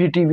PTV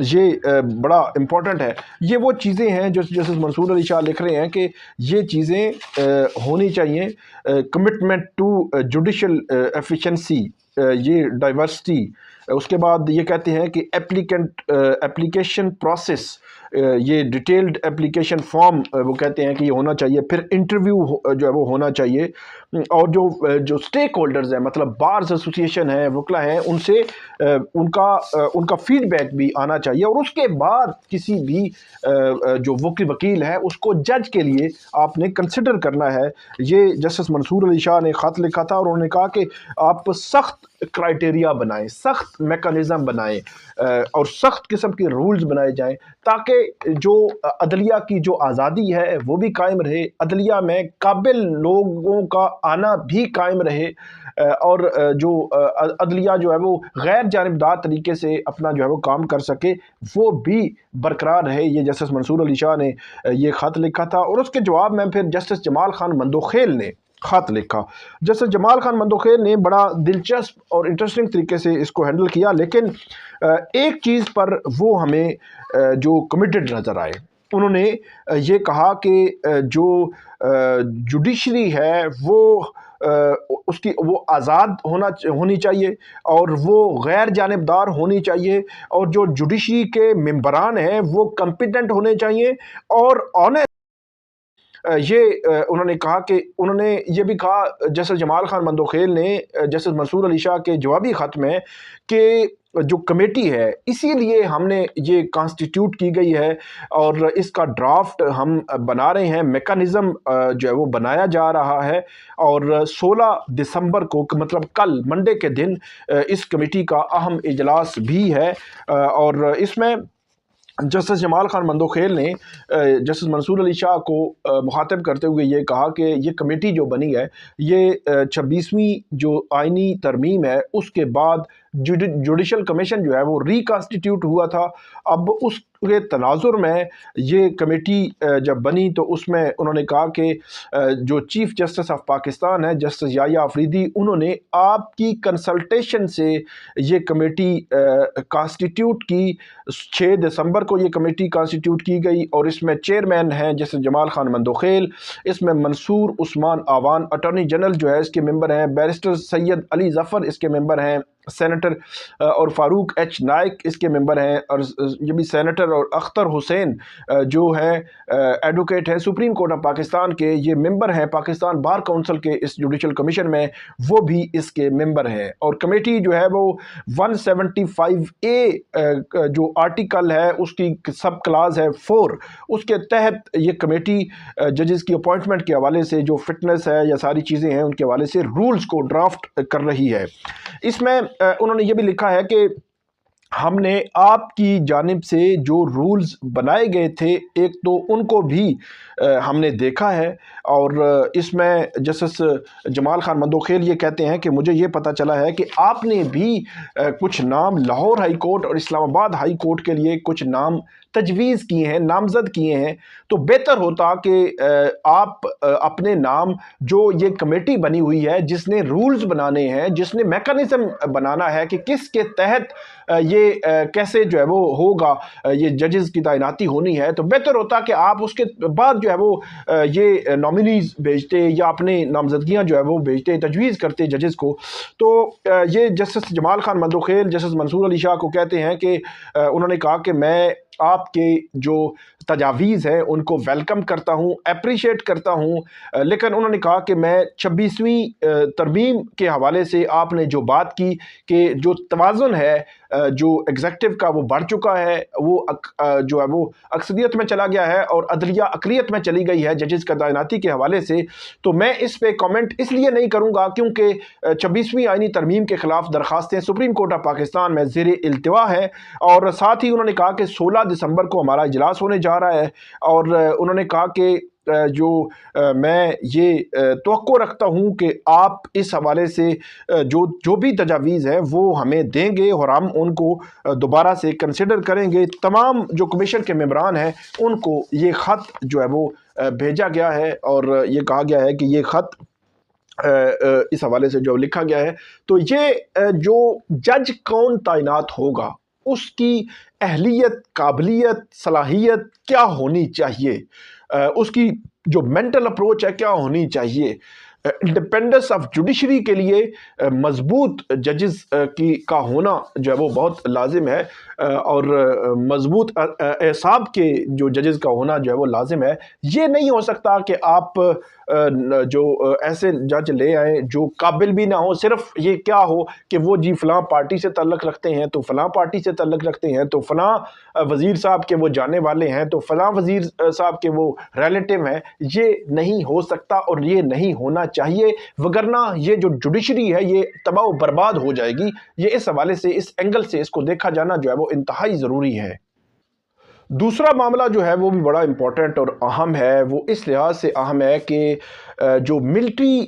یہ بڑا important ہے۔ یہ وہ چیزیں ہیں جو جسٹس منصور علی شاہ لکھ رہے ہیں کہ یہ چیزیں ہونی چاہیے۔ کمٹمنٹ ٹو جوڈیشل ایفیشنسی، یہ ڈائیورسٹی۔ اس کے بعد یہ کہتے ہیں کہ اپلیکیشن پروسیس، یہ ڈیٹیلڈ اپلیکیشن فارم وہ کہتے ہیں کہ یہ ہونا چاہیے۔ پھر انٹرویو جو ہے وہ ہونا چاہیے، اور جو اسٹیک ہولڈرز ہیں، مطلب بارز ایسوسیشن ہیں، وکلا ہیں، ان سے ان کا فیڈ بیک بھی آنا چاہیے۔ اور اس کے بعد کسی بھی جو وکیل ہے اس کو جج کے لیے آپ نے کنسیڈر کرنا ہے۔ یہ جسٹس منصور علی شاہ نے خط لکھا تھا، اور انہوں نے کہا کہ آپ سخت کرائٹیریا بنائیں، سخت میکانزم بنائیں، اور سخت قسم کے رولز بنائے جائیں، تاکہ جو عدلیہ کی جو آزادی ہے وہ بھی قائم رہے، عدلیہ میں قابل لوگوں کا آنا بھی قائم رہے، اور جو عدلیہ جو ہے وہ غیر جانبدار طریقے سے اپنا جو ہے وہ کام کر سکے، وہ بھی برقرار رہے۔ یہ جسٹس منصور علی شاہ نے یہ خط لکھا تھا، اور اس کے جواب میں پھر جسٹس جمال خان مندوخیل نے خط لکھا۔ جسٹس جمال خان مندوخیل نے بڑا دلچسپ اور انٹرسٹنگ طریقے سے اس کو ہینڈل کیا، لیکن ایک چیز پر وہ ہمیں جو کمیٹڈ نظر آئے۔ انہوں نے یہ کہا کہ جو جوڈیشری ہے وہ اس کی وہ آزاد ہونی چاہیے، اور وہ غیر جانبدار ہونی چاہیے، اور جو جوڈیشری کے ممبران ہیں وہ کمپیٹنٹ ہونے چاہیے اور آنیسٹ۔ یہ انہوں نے کہا کہ انہوں نے یہ بھی کہا جسٹس جمال خان مندوخیل نے جسٹس منصور علی شاہ کے جوابی خط میں کہ جو کمیٹی ہے اسی لیے ہم نے یہ کانسٹیٹیوٹ کی گئی ہے، اور اس کا ڈرافٹ ہم بنا رہے ہیں، میکانزم جو ہے وہ بنایا جا رہا ہے، اور 16 دسمبر کو مطلب کل منڈے کے دن اس کمیٹی کا اہم اجلاس بھی ہے۔ اور اس میں جسٹس جمال خان مندوخیل نے جسٹس منصور علی شاہ کو مخاطب کرتے ہوئے یہ کہا کہ یہ کمیٹی جو بنی ہے یہ 26ویں جو آئینی ترمیم ہے اس کے بعد جوڈیشل کمیشن جو ہے وہ ریکانسٹیٹیوٹ ہوا تھا۔ اب اس کے تناظر میں یہ کمیٹی جب بنی تو اس میں انہوں نے کہا کہ جو چیف جسٹس آف پاکستان ہے جسٹس یحییٰ آفریدی، انہوں نے آپ کی کنسلٹیشن سے یہ کمیٹی کانسٹیٹیوٹ کی۔ 6 دسمبر کو یہ کمیٹی کانسٹیٹیوٹ کی گئی، اور اس میں چیئرمین ہیں جسٹس جمال خان مندوخیل، اس میں منصور عثمان آوان اٹارنی جنرل جو ہے اس کے ممبر ہیں، بیرسٹر سید علی ظفر اس کے ممبر ہیں، سینیٹر اور فاروق ایچ نائک اس کے ممبر ہیں، اور یہ بھی سینیٹر اور اختر حسین جو ہیں ایڈوکیٹ ہیں سپریم کورٹ آف پاکستان کے، یہ ممبر ہیں پاکستان بار کونسل کے اس جوڈیشل کمیشن میں، وہ بھی اس کے ممبر ہیں۔ اور کمیٹی جو ہے وہ 175A جو آرٹیکل ہے اس کی سب کلاز ہے 4، اس کے تحت یہ کمیٹی ججز کی اپوائنٹمنٹ کے حوالے سے جو فٹنس ہے یا ساری چیزیں ہیں ان کے حوالے سے رولز کو ڈرافٹ کر رہی ہے۔ اس میں انہوں نے یہ بھی لکھا ہے کہ ہم نے آپ کی جانب سے جو رولز بنائے گئے تھے ایک تو ان کو بھی ہم نے دیکھا ہے، اور اس میں جسٹس جمال خان مندوخیل یہ کہتے ہیں کہ مجھے یہ پتہ چلا ہے کہ آپ نے بھی کچھ نام لاہور ہائی کورٹ اور اسلام آباد ہائی کورٹ کے لیے کچھ نام تجویز کیے ہیں، نامزد کیے ہیں، تو بہتر ہوتا کہ آپ اپنے نام جو یہ کمیٹی بنی ہوئی ہے جس نے رولز بنانے ہیں، جس نے میکانزم بنانا ہے کہ کس کے تحت یہ کیسے جو ہے وہ ہوگا، یہ ججز کی تعیناتی ہونی ہے، تو بہتر ہوتا کہ آپ اس کے بعد جو ہے وہ یہ نامینیز بھیجتے یا اپنے نامزدگیاں جو ہے وہ بھیجتے، تجویز کرتے ججز کو۔ تو یہ جسٹس جمال خان مندوخیل جسٹس منصور علی شاہ کو کہتے ہیں کہ انہوں نے کہا کہ میں آپ کے جو تجاویز ہیں ان کو ویلکم کرتا ہوں، اپریشیٹ کرتا ہوں، لیکن انہوں نے کہا کہ میں 26ویں ترمیم کے حوالے سے آپ نے جو بات کی کہ جو توازن ہے جو ایگزیکٹو کا وہ بڑھ چکا ہے، وہ جو ہے وہ اکثریت میں چلا گیا ہے اور عدلیہ اقلیت میں چلی گئی ہے ججز کا تعیناتی کے حوالے سے، تو میں اس پہ کامنٹ اس لیے نہیں کروں گا کیونکہ 26ویں آئینی ترمیم کے خلاف درخواستیں سپریم کورٹ آف پاکستان میں زیر التوا ہے، اور ساتھ ہی انہوں نے کہا کہ 16 دسمبر کو ہمارا اجلاس ہونے جا رہا ہے، اور انہوں نے کہا کہ جو میں یہ توقع رکھتا ہوں کہ آپ اس حوالے سے جو بھی تجاویز ہیں وہ ہمیں دیں گے اور ہم ان کو دوبارہ سے کنسیڈر کریں گے۔ تمام جو کمیشن کے ممبران ہیں ان کو یہ خط جو ہے وہ بھیجا گیا ہے، اور یہ کہا گیا ہے کہ یہ خط اس حوالے سے جو لکھا گیا ہے، تو یہ جو جج کون تعینات ہوگا اس کی اہلیت، قابلیت، صلاحیت کیا ہونی چاہیے، اس کی جو مینٹل اپروچ ہے کیا ہونی چاہیے۔ انڈیپینڈنس آف جوڈیشری کے لیے مضبوط ججز کا ہونا جو ہے وہ بہت لازم ہے، اور مضبوط اعصاب کے جو ججز کا ہونا جو ہے وہ لازم ہے۔ یہ نہیں ہو سکتا کہ آپ جو ایسے جج لے آئیں جو قابل بھی نہ ہو، صرف یہ کیا ہو کہ وہ جی فلاں پارٹی سے تعلق رکھتے ہیں تو فلاں پارٹی سے تعلق رکھتے ہیں، تو فلاں وزیر صاحب کے وہ جانے والے ہیں، تو فلاں وزیر صاحب کے وہ ریلیٹو ہیں۔ یہ نہیں ہو سکتا اور یہ نہیں ہونا چاہیے، وگرنہ یہ جو جوڈیشری ہے یہ تباہ و برباد ہو جائے گی۔ یہ اس حوالے سے، اس اینگل سے اس کو دیکھا جانا جو ہے وہ انتہائی ضروری ہے۔ دوسرا معاملہ جو ہے وہ بھی بڑا امپورٹنٹ اور اہم ہے۔ وہ اس لحاظ سے اہم ہے کہ جو ملٹری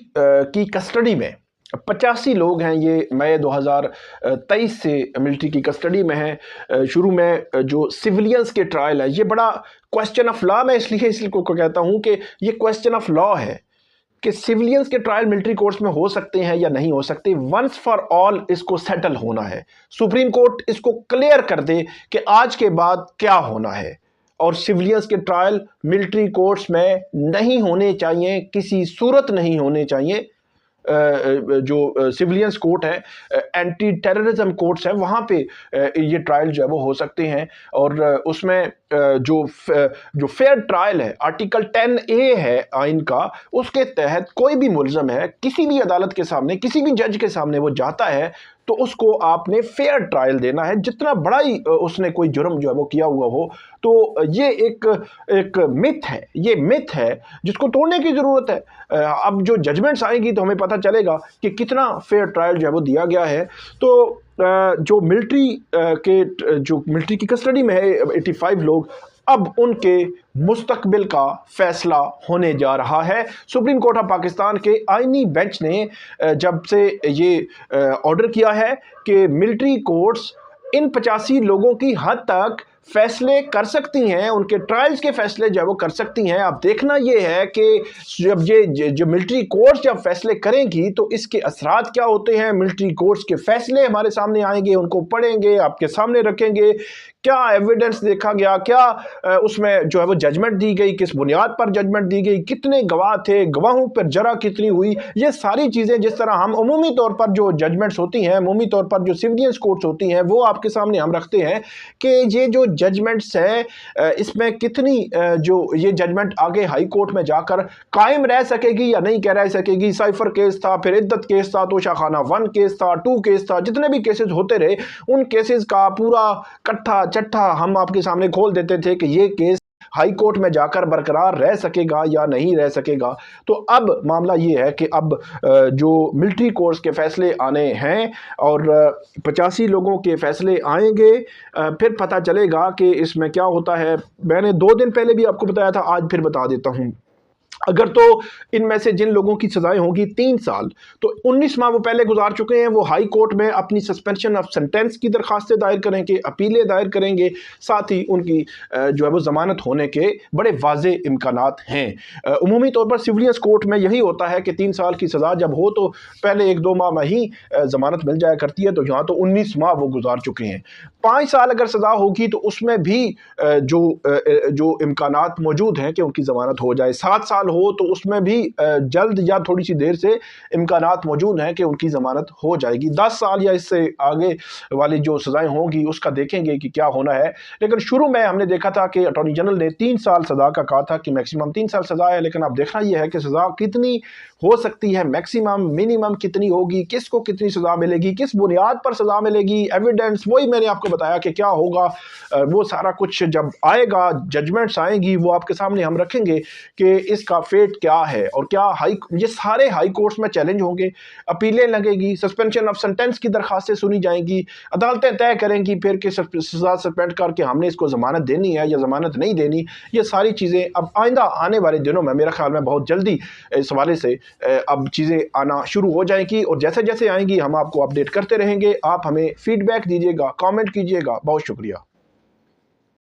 کی کسٹڈی میں 85 لوگ ہیں، یہ مئی 2023 سے ملٹری کی کسٹڈی میں ہیں۔ شروع میں جو سیولینز کے ٹرائل ہے، یہ بڑا کوسچن آف لا، میں اس لیے کو کہتا ہوں کہ یہ کوسچن آف لا ہے کہ سیولینز کے ٹرائل ملٹری کورٹس میں ہو سکتے ہیں یا نہیں ہو سکتے۔ ونس فار آل اس کو سیٹل ہونا ہے، سپریم کورٹ اس کو کلیئر کر دے کہ آج کے بعد کیا ہونا ہے، اور سیولینز کے ٹرائل ملٹری کورٹس میں نہیں ہونے چاہیے، کسی صورت نہیں ہونے چاہیے۔ جو سیولینز کورٹ ہے، اینٹی ٹیررزم کورٹس ہیں، وہاں پہ یہ ٹرائل جو ہے وہ ہو سکتے ہیں، اور اس میں جو فیئر ٹرائل ہے، آرٹیکل 10A ہے آئین کا، اس کے تحت کوئی بھی ملزم ہے کسی بھی عدالت کے سامنے، کسی بھی جج کے سامنے وہ جاتا ہے تو اس کو آپ نے فیئر ٹرائل دینا ہے، جتنا بڑا ہی اس نے کوئی جرم جو ہے وہ کیا ہوا ہو۔ تو یہ ایک متھ ہے، یہ متھ ہے جس کو توڑنے کی ضرورت ہے۔ اب جو ججمنٹس آئیں گی تو ہمیں پتہ چلے گا کہ کتنا فیئر ٹرائل جو ہے وہ دیا گیا ہے۔ تو جو ملٹری کی کسٹڈی میں ہے 85 لوگ، اب ان کے مستقبل کا فیصلہ ہونے جا رہا ہے۔ سپریم کورٹ آف پاکستان کے آئینی بینچ نے جب سے یہ آرڈر کیا ہے کہ ملٹری کورٹس ان 85 لوگوں کی حد تک فیصلے کر سکتی ہیں، ان کے ٹرائلز کے فیصلے جو ہے وہ کر سکتی ہیں۔ اب دیکھنا یہ ہے کہ جب ملٹری کورٹس جب فیصلے کریں گی تو اس کے اثرات کیا ہوتے ہیں۔ ملٹری کورٹس کے فیصلے ہمارے سامنے آئیں گے، ان کو پڑھیں گے، آپ کے سامنے رکھیں گے، کیا ایویڈنس دیکھا گیا، کیا اس میں جو ہے وہ ججمنٹ دی گئی، کس بنیاد پر ججمنٹ دی گئی، کتنے گواہ تھے، گواہوں پر جرح کتنی ہوئی۔ یہ ساری چیزیں جس طرح ہم عمومی طور پر جو ججمنٹس ہوتی ہیں، عمومی طور پر جو سیولینز کورٹس ہوتی ہیں، وہ آپ کے سامنے ہم رکھتے ہیں کہ یہ جو ججمنٹس ہے اس میں کتنی جو یہ ججمنٹ آگے ہائی کورٹ میں جا کر قائم رہ سکے گی یا نہیں رہ سکے گی۔ سائفر کیس تھا، پھر عدت کیس تھا، توشہ خانہ 1 کیس تھا، 2 کیس تھا، جتنے بھی کیسز ہوتے رہے ان کیسز کا پورا کٹھا چٹھا ہم آپ کے سامنے کھول دیتے تھے کہ یہ کیس ہائی کورٹ میں جا کر برقرار رہ سکے گا یا نہیں رہ سکے گا۔ تو اب معاملہ یہ ہے کہ اب جو ملٹری کورٹس کے فیصلے آنے ہیں اور 85 لوگوں کے فیصلے آئیں گے، پھر پتہ چلے گا کہ اس میں کیا ہوتا ہے۔ میں نے 2 دن پہلے بھی آپ کو بتایا تھا، آج پھر بتا دیتا ہوں۔ اگر تو ان میں سے جن لوگوں کی سزائیں ہوں گی 3 سال، تو 19 ماہ وہ پہلے گزار چکے ہیں، وہ ہائی کورٹ میں اپنی سسپینشن آف سینٹینس کی درخواستیں دائر کریں گے، اپیلیں دائر کریں گے، ساتھ ہی ان کی جو ہے وہ ضمانت ہونے کے بڑے واضح امکانات ہیں۔ عمومی طور پر سیولینز کورٹ میں یہی ہوتا ہے کہ 3 سال کی سزا جب ہو تو پہلے 1-2 ماہ میں ہی ضمانت مل جایا کرتی ہے، تو یہاں تو 19 ماہ وہ گزار چکے ہیں۔ 5 سال اگر سزا ہوگی تو اس میں بھی جو امکانات موجود ہیں کہ ان کی ضمانت ہو جائے۔ 7 سال ہو تو اس میں بھی جلد یا تھوڑی سی دیر سے امکانات موجود ہیں کہ ان کی ضمانت ہو جائے گی۔ 10 سال یا اس سے آگے والی جو سزائیں ہوں گی اس کا دیکھیں گے کہ کیا ہونا ہے۔ لیکن شروع میں ہم نے دیکھا تھا کہ اٹارنی جنرل نے 3 سال سزا کا کہا تھا کہ میکسیمم 3 سال سزا ہے، لیکن اب دیکھنا یہ ہے کہ سزا کتنی ہو سکتی ہے، میکسیمم منیمم کتنی ہوگی، کس کو کتنی سزا ملے گی، کس بنیاد پر سزا ملے گی، ایویڈنس، وہی میں نے آپ کو بتایا کہ کیا ہوگا۔ وہ سارا کچھ جب آئے گا، ججمنٹس آئیں گی، وہ آپ کے سامنے ہم رکھیں گے کہ اس کا فیٹ کیا ہے، اور کیا یہ سارے ہائی کورٹس میں چیلنج ہوں گے، اپیلیں لگے گی، سسپینشن آف سینٹینس کی درخواستیں سنی جائیں گی، عدالتیں طے کریں گی پھر کہ سزا سسپینڈ کر کے ہم نے اس کو ضمانت دینی ہے یا ضمانت نہیں دینی۔ یہ ساری چیزیں اب آئندہ آنے والے دنوں میں میرا خیال میں بہت جلدی اس حوالے سے اب چیزیں آنا شروع ہو جائیں گی، اور جیسے جیسے آئیں گی ہم آپ کو اپڈیٹ کرتے رہیں گے۔ آپ ہمیں فیڈ بیک دیجیے گا، کامنٹ کیجیے گا۔ بہت شکریہ۔